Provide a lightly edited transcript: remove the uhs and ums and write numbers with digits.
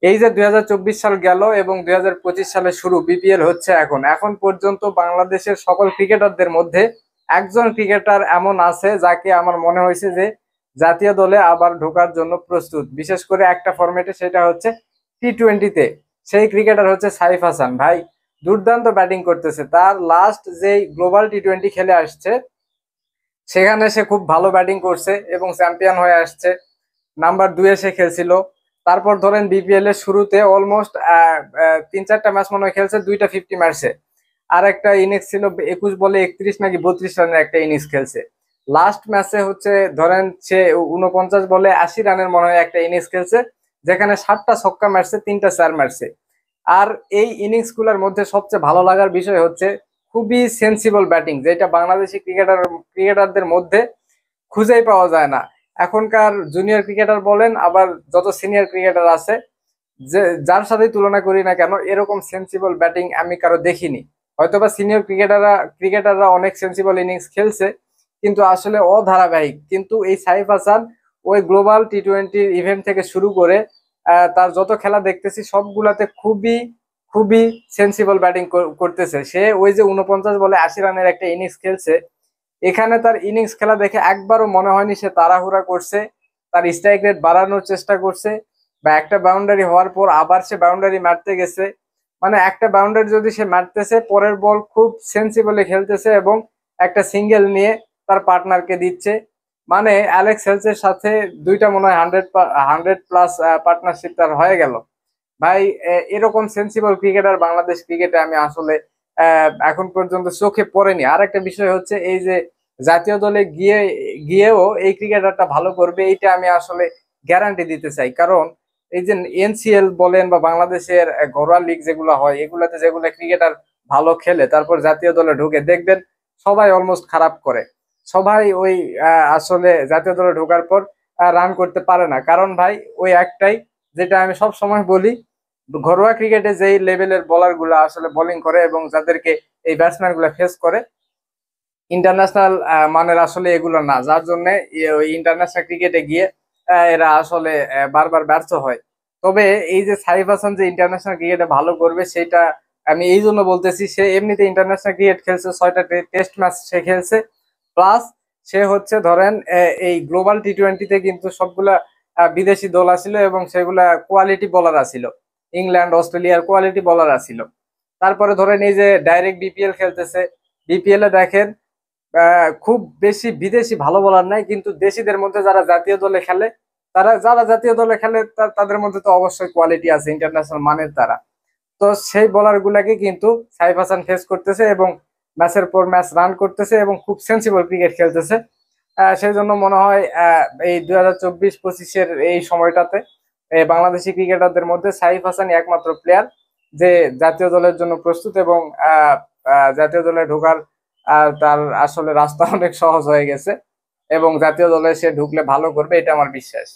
এই যে 2024 সাল গেল এবং 2025 সালে শুরু, বিপিএল হচ্ছে এখন এখন পর্যন্ত বাংলাদেশের সকল ক্রিকেটারদের মধ্যে একজন ক্রিকেটার এমন আছে যাকে আমার মনে হয়েছে যে জাতীয় দলে আবার ঢোকার জন্য প্রস্তুত, বিশেষ করে একটা ফরম্যাটে, সেটা হচ্ছে টি-20-তে। সেই ক্রিকেটার হচ্ছে সাইফ হাসান। ভাই দুর্দান্ত ব্যাটিং করতেছে, তার লাস্ট যেই গ্লোবাল টি-20 খেলে আসছে সেখানে সে খুব ভালো ব্যাটিং করছে এবং চ্যাম্পিয়ন হয়ে আসছে। নাম্বার 2-এ সে খেলছিল। তারপর ধরেন বিপিএল এর শুরুতে অলমোস্ট 3-4টা ম্যাচ মনে হয় খেলছে, 2টা 50 মারছে। আর একটা ইনিংস ছিল 21 বলে 31 নাকি 32 রানের একটা ইনিংস খেলছে। লাস্ট ম্যাচে হচ্ছে ধরেন সে 49 বলে 80 রানের মনে হয় একটা ইনিংস খেলছে, যেখানে 7টা ছক্কা মারছে, 3টা চার মারছে। আর এই ইনিংস গুলার মধ্যে সবচেয়ে ভালো লাগার বিষয় হচ্ছে খুবই সেন্সিবল ব্যাটিং, যেটা বাংলাদেশি ক্রিকেটারদের মধ্যে খুঁজেই পাওয়া যায় না। এখনকার জুনিয়র ক্রিকেটার বলেন, আবার যত সিনিয়র ক্রিকেটার আছে, যে যার সাথে তুলনা করি না কেন, এরকম সেন্সিবল ব্যাটিং আমি কারো দেখিনি। হয়তোবা সিনিয়র ক্রিকেটাররা অনেক সেন্সিবল ইনিংস খেলছে, কিন্তু আসলে অধারাবাহিক। কিন্তু এই সাইফ হাসান ওই গ্লোবাল টি-20 ইভেন্ট থেকে শুরু করে তার যত খেলা দেখতেছি সবগুলাতে খুবই খুবই সেন্সিবল ব্যাটিং করতেছে সে। ওই যে 49 বলে 80 রানের একটা ইনিংস খেলছে, এখানে তার ইনিংস খেলা দেখে একবারও মনে হয়নি সে তাড়াহুড়া করছে, তার স্ট্রাইক রেট বাড়ানোর চেষ্টা করছে, বা একটা বাউন্ডারি হওয়ার পর আবার সে বাউন্ডারি মারতে গেছে। মানে একটা বাউন্ডারি যদি সে মারতেছে, পরের বল খুব সেন্সিবলি খেলতেছে এবং একটা সিঙ্গেল নিয়ে তার পার্টনারকে দিচ্ছে। মানে অ্যালেক্স হেলসের সাথে দুইটা মনে হয় 100+ পার্টনারশিপ তার হয়ে গেল। ভাই এরকম সেন্সিবল ক্রিকেটার বাংলাদেশ ক্রিকেটে আমি আসলে এখন পর্যন্ত চোখে পড়েনি। আর একটা বিষয় হচ্ছে এই যে জাতীয় দলে গিয়েও এই ক্রিকেটারটা ভালো করবে, এইটা আমি আসলে গ্যারান্টি দিতে চাই। কারণ এই যে এনসিএল বলেন বা বাংলাদেশের ঘরোয়া লিগ যেগুলো হয়, এগুলাতে যেগুলো ক্রিকেটার ভালো খেলে তারপর জাতীয় দলে ঢুকে, দেখবেন সবাই অলমোস্ট খারাপ করে। সবাই ওই আসলে জাতীয় দলে ঢোকার পর রান করতে পারে না। কারণ ভাই ওই একটাই, যেটা আমি সব সময় বলি, ঘরোয়া ক্রিকেটে যেই লেভেলের বোলার গুলা আসলে বোলিং করে এবং যাদেরকে এই ব্যাটসম্যান গুলা ফেস করে, ইন্টারন্যাশনাল মানের আসলে এগুলো না, যার জন্য ওই ইন্টারন্যাশনাল ক্রিকেটে গিয়ে এরা আসলে বারবার ব্যর্থ হয়। তবে এই যে সাইফ হাসান যে ইন্টারন্যাশনাল ক্রিকেটে ভালো করবে, সেটা আমি এই জন্য বলতেছি, সে এমনিতে ইন্টারন্যাশনাল ক্রিকেট খেলছে, 6টা টেস্ট ম্যাচ সে খেলছে। প্লাস সে হচ্ছে ধরেন এই গ্লোবাল টি-20-তে কিন্তু সবগুলা বিদেশি দল আছিল এবং সেগুলা কোয়ালিটি বোলার আছিল, ইংল্যান্ড অস্ট্রেলিয়ার কোয়ালিটি বোলার আছিল। তারপরে ধরেন এই যে ডাইরেক্ট বিপিএল খেলতেছে, বিপিএল এ দেখেন খুব বেশি বিদেশি ভালো বলার নাই, কিন্তু দেশিদের মধ্যে যারা জাতীয় দলে খেলে, যারা জাতীয় দলে খেলে তাদের মধ্যে তো অবশ্যই কোয়ালিটি আছে ইন্টারন্যাশনাল মানের তারা। তো সেই বোলার গুলাকে কিন্তু সাইফ হাসান ফেস করতেছে এবং ম্যাচের পর ম্যাচ রান করতেছে এবং খুব সেন্সিবল ক্রিকেট খেলতেছে। সেই জন্য মনে হয় এই 2024-25-এর এই সময়টাতে বাংলাদেশি ক্রিকেটারদের মধ্যে সাইফ হাসান একমাত্র প্লেয়ার যে জাতীয় দলের জন্য প্রস্তুত এবং জাতীয় দলে ঢোকার তার আসলে রাস্তা অনেক সহজ হয়ে গেছে এবং জাতীয় দলে সে ঢুকলে ভালো করবে, এটা আমার বিশ্বাস।